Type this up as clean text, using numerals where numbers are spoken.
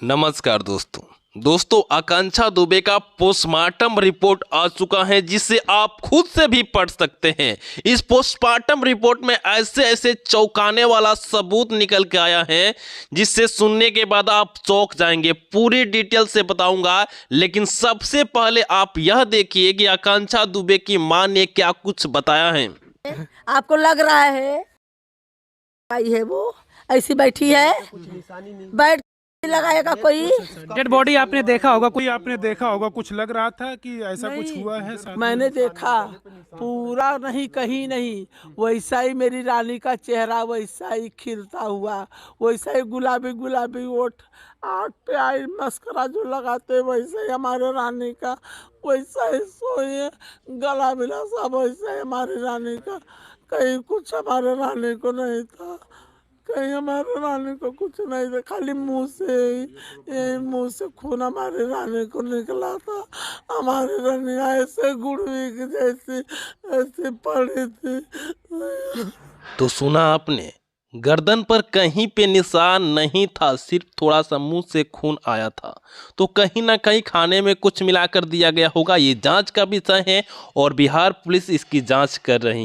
नमस्कार दोस्तों आकांक्षा दुबे का पोस्टमार्टम रिपोर्ट आ चुका है जिसे आप खुद से भी पढ़ सकते हैं। इस पोस्टमार्टम रिपोर्ट में ऐसे चौंकाने वाला सबूत निकल के आया है जिससे सुनने के बाद आप चौंक जाएंगे। पूरी डिटेल से बताऊंगा, लेकिन सबसे पहले आप यह देखिए कि आकांक्षा दुबे की मां ने क्या कुछ बताया है। आपको लग रहा है आई है वो ऐसी बैठी है, बैठ लगाएगा कोई डेड बॉडी आपने देखा होगा, कोई आपने देखा होगा, कुछ लग रहा था कि ऐसा कुछ हुआ है साथ में? मैंने देखा पूरा नहीं, कहीं नहीं, वैसा ही मेरी रानी का चेहरा वैसा ही खिलता हुआ, वैसा ही गुलाबी गुलाबी ओठ, आँख पे आई मस्करा जो लगाते वैसे ही हमारे रानी का, वैसा ही सोए गला मिला सब वैसा ही हमारी रानी का। कहीं कुछ हमारे रानी को नहीं था, कहीं हमारे रानी को कुछ नहीं था, खाली मुंह से खून हमारे रानी को निकला था। हमारी रानी ऐसे गुड़वी की जैसी ऐसी पड़ी थी। तो सुना आपने, गर्दन पर कहीं पे निशान नहीं था, सिर्फ थोड़ा सा मुंह से खून आया था। तो कहीं ना कहीं खाने में कुछ मिलाकर दिया गया होगा। ये जांच का विषय है और बिहार पुलिस इसकी जांच कर रही है।